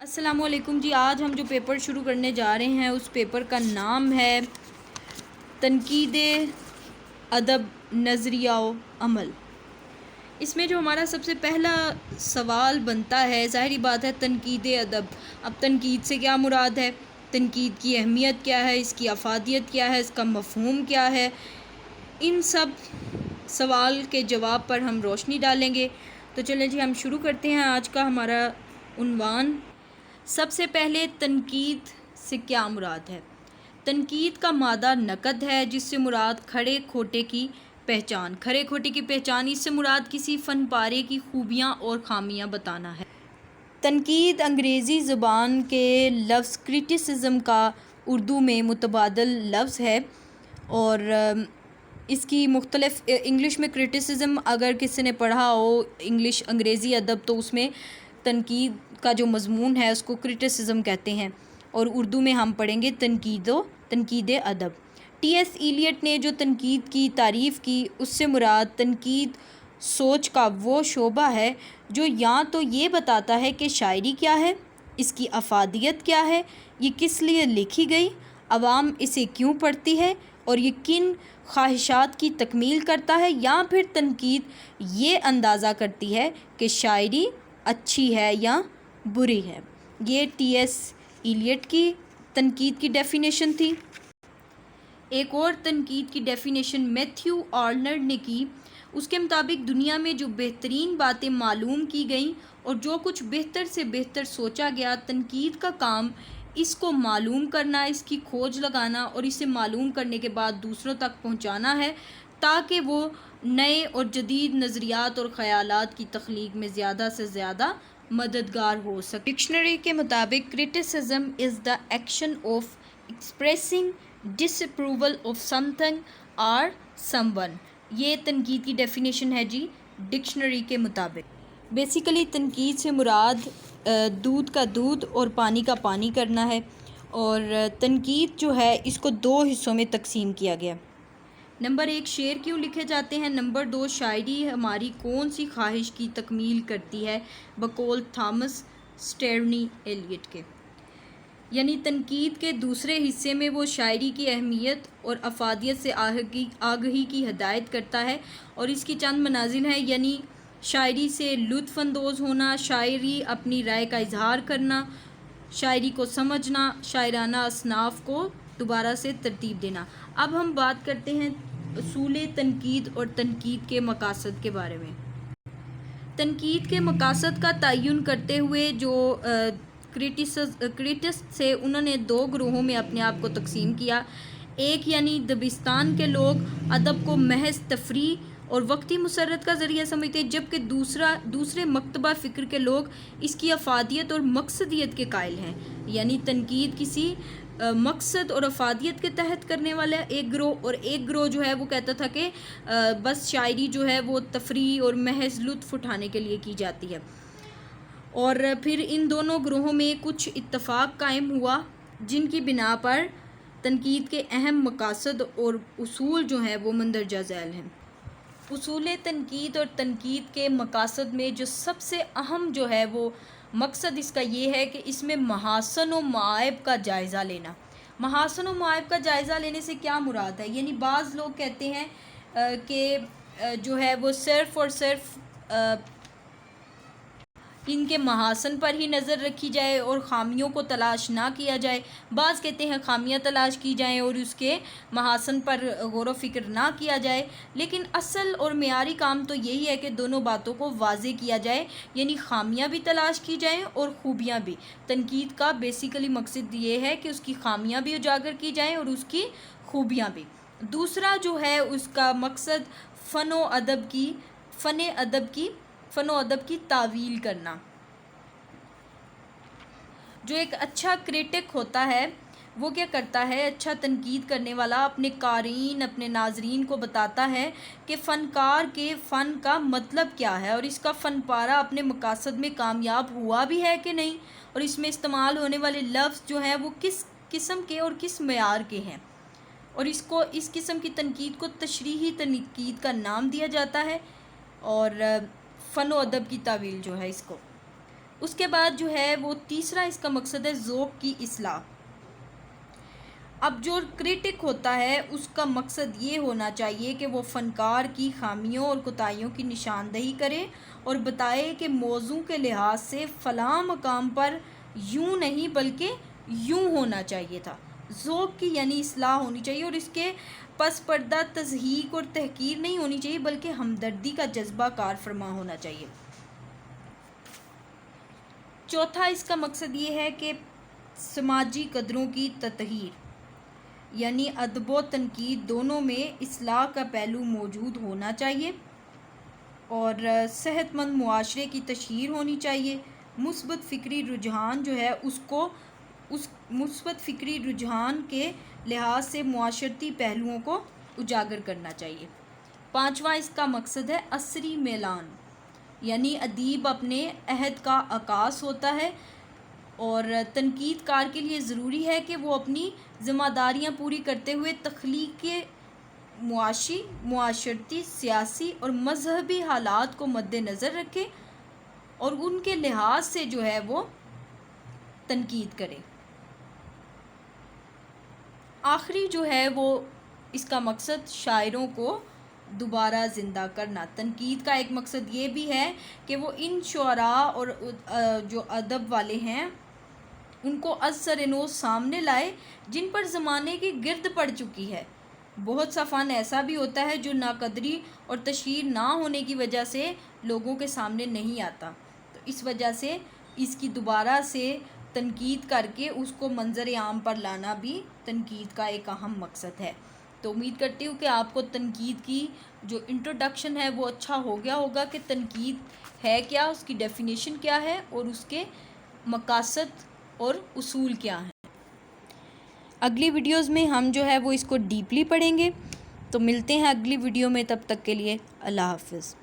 السلام علیکم جی، آج ہم جو پیپر شروع کرنے جا رہے ہیں اس پیپر کا نام ہے تنقید ادب نظریہ و عمل۔ اس میں جو ہمارا سب سے پہلا سوال بنتا ہے، ظاہری بات ہے، تنقید ادب۔ اب تنقید سے کیا مراد ہے، تنقید کی اہمیت کیا ہے، اس کی افادیت کیا ہے، اس کا مفہوم کیا ہے، ان سب سوال کے جواب پر ہم روشنی ڈالیں گے۔ تو چلیں جی، ہم شروع کرتے ہیں آج کا ہمارا عنوان۔ سب سے پہلے تنقید سے کیا مراد ہے؟ تنقید کا مادہ نقد ہے، جس سے مراد کھڑے کھوٹے کی پہچان۔ کھڑے کھوٹے کی پہچان، اس سے مراد کسی فن پارے کی خوبیاں اور خامیاں بتانا ہے۔ تنقید انگریزی زبان کے لفظ کرٹیسزم کا اردو میں متبادل لفظ ہے، اور اس کی مختلف انگلش میں کرٹیسزم اگر کسی نے پڑھا ہو انگلش انگریزی ادب تو اس میں تنقید کا جو مضمون ہے اس کو کرٹیسزم کہتے ہیں، اور اردو میں ہم پڑھیں گے تنقید ادب۔ ٹی ایس ایلیٹ نے جو تنقید کی تعریف کی، اس سے مراد تنقید سوچ کا وہ شعبہ ہے جو یا تو یہ بتاتا ہے کہ شاعری کیا ہے، اس کی افادیت کیا ہے، یہ کس لیے لکھی گئی، عوام اسے کیوں پڑھتی ہے، اور یہ کن خواہشات کی تکمیل کرتا ہے، یا پھر تنقید یہ اندازہ کرتی ہے کہ شاعری اچھی ہے یا بری ہے۔ یہ ٹی ایس ایلیٹ کی تنقید کی ڈیفینیشن تھی۔ ایک اور تنقید کی ڈیفینیشن میتھیو آرنلڈ نے کی۔ اس کے مطابق دنیا میں جو بہترین باتیں معلوم کی گئیں اور جو کچھ بہتر سے بہتر سوچا گیا، تنقید کا کام اس کو معلوم کرنا، اس کی کھوج لگانا اور اسے معلوم کرنے کے بعد دوسروں تک پہنچانا ہے، تاکہ وہ نئے اور جدید نظریات اور خیالات کی تخلیق میں زیادہ سے زیادہ مددگار ہو سکے۔ ڈکشنری کے مطابق criticism is the action of expressing disapproval of something or someone۔ یہ تنقید کی ڈیفینیشن ہے جی ڈکشنری کے مطابق۔ بیسیکلی تنقید سے مراد دودھ کا دودھ اور پانی کا پانی کرنا ہے، اور تنقید جو ہے اس کو دو حصوں میں تقسیم کیا گیا۔ نمبر 1، شعر کیوں لکھے جاتے ہیں۔ نمبر 2، شاعری ہماری کون سی خواہش کی تکمیل کرتی ہے، بقول تھامس اسٹیرنی ایلیٹ کے۔ یعنی تنقید کے دوسرے حصے میں وہ شاعری کی اہمیت اور افادیت سے آگہی کی ہدایت کرتا ہے، اور اس کی چند منازل ہیں، یعنی شاعری سے لطف اندوز ہونا، شاعری اپنی رائے کا اظہار کرنا، شاعری کو سمجھنا، شاعرانہ اصناف کو دوبارہ سے ترتیب دینا۔ اب ہم بات کرتے ہیں اصول تنقید اور تنقید کے مقاصد کے بارے میں۔ تنقید کے مقاصد کا تعین کرتے ہوئے جو کریٹسٹ تھے، انہوں نے دو گروہوں میں اپنے آپ کو تقسیم کیا۔ ایک یعنی دبستان کے لوگ ادب کو محض تفریح اور وقتی مسرت کا ذریعہ سمجھتے، جبکہ دوسرے مکتبہ فکر کے لوگ اس کی افادیت اور مقصدیت کے قائل ہیں۔ یعنی تنقید کسی مقصد اور افادیت کے تحت کرنے والا ایک گروہ، اور ایک گروہ جو ہے وہ کہتا تھا کہ بس شاعری جو ہے وہ تفریح اور محض لطف اٹھانے کے لیے کی جاتی ہے۔ اور پھر ان دونوں گروہوں میں کچھ اتفاق قائم ہوا، جن کی بنا پر تنقید کے اہم مقاصد اور اصول جو ہیں وہ مندرجہ ذیل ہیں۔ اصول تنقید اور تنقید کے مقاصد میں جو سب سے اہم جو ہے وہ مقصد اس کا یہ ہے کہ اس میں محاسن و معائب کا جائزہ لینا۔ محاسن و معائب کا جائزہ لینے سے کیا مراد ہے؟ یعنی بعض لوگ کہتے ہیں کہ جو ہے وہ صرف اور صرف ان کے محاسن پر ہی نظر رکھی جائے اور خامیوں کو تلاش نہ کیا جائے۔ بعض کہتے ہیں خامیاں تلاش کی جائیں اور اس کے محاسن پر غور و فکر نہ کیا جائے، لیکن اصل اور معیاری کام تو یہی ہے کہ دونوں باتوں کو واضح کیا جائے، یعنی خامیاں بھی تلاش کی جائیں اور خوبیاں بھی۔ تنقید کا بیسیکلی مقصد یہ ہے کہ اس کی خامیاں بھی اجاگر کی جائیں اور اس کی خوبیاں بھی۔ دوسرا جو ہے اس کا مقصد فن و ادب کی تعویل کرنا۔ جو ایک اچھا کریٹک ہوتا ہے وہ کیا کرتا ہے، اچھا تنقید کرنے والا اپنے قارئین، اپنے ناظرین کو بتاتا ہے کہ فنکار کے فن کا مطلب کیا ہے، اور اس کا فن پارہ اپنے مقاصد میں کامیاب ہوا بھی ہے کہ نہیں، اور اس میں استعمال ہونے والے لفظ جو ہیں وہ کس قسم کے اور کس معیار کے ہیں، اور اس قسم کی تنقید کو تشریحی تنقید کا نام دیا جاتا ہے، اور فن و ادب کی تعویل جو ہے اس کو۔ اس کے بعد جو ہے وہ تیسرا اس کا مقصد ہے ذوق کی اصلاح. اب جو کریٹک ہوتا ہے اس کا مقصد یہ ہونا چاہیے کہ وہ فنکار کی خامیوں اور کوتاہیوں کی نشاندہی کرے اور بتائے کہ موضوع کے لحاظ سے فلاں مقام پر یوں نہیں بلکہ یوں ہونا چاہیے تھا. ذوق کی یعنی اصلاح ہونی چاہیے اور اس کے پس پردہ تضحیک اور تحقیر نہیں ہونی چاہیے بلکہ ہمدردی کا جذبہ کار فرما ہونا چاہیے. چوتھا اس کا مقصد یہ ہے کہ سماجی قدروں کی تطہیر یعنی ادب و تنقید دونوں میں اصلاح کا پہلو موجود ہونا چاہیے اور صحت مند معاشرے کی تشہیر ہونی چاہیے. مثبت فکری رجحان جو ہے اس مثبت فکری رجحان کے لحاظ سے معاشرتی پہلوؤں کو اجاگر کرنا چاہیے. پانچواں اس کا مقصد ہے عصری میلان یعنی ادیب اپنے عہد کا عکاس ہوتا ہے اور تنقید کار کے لیے ضروری ہے کہ وہ اپنی ذمہ داریاں پوری کرتے ہوئے تخلیق کے معاشی، معاشرتی، سیاسی اور مذہبی حالات کو مد نظر رکھے اور ان کے لحاظ سے جو ہے وہ تنقید کرے. آخری جو ہے وہ اس کا مقصد شاعروں کو دوبارہ زندہ کرنا. تنقید کا ایک مقصد یہ بھی ہے کہ وہ ان شعراء اور جو ادب والے ہیں ان کو از سر نو سامنے لائے جن پر زمانے کی گرد پڑ چکی ہے. بہت سا فن ایسا بھی ہوتا ہے جو ناقدری اور تشہیر نہ ہونے کی وجہ سے لوگوں کے سامنے نہیں آتا، تو اس وجہ سے اس کی دوبارہ سے تنقید کر کے اس کو منظر عام پر لانا بھی تنقید کا ایک اہم مقصد ہے. تو امید کرتی ہوں کہ آپ کو تنقید کی جو انٹروڈکشن ہے وہ اچھا ہو گیا ہوگا کہ تنقید ہے کیا، اس کی ڈیفینیشن کیا ہے اور اس کے مقاصد اور اصول کیا ہیں. اگلی ویڈیوز میں ہم جو ہے وہ اس کو ڈیپلی پڑھیں گے. تو ملتے ہیں اگلی ویڈیو میں، تب تک کے لیے اللہ حافظ.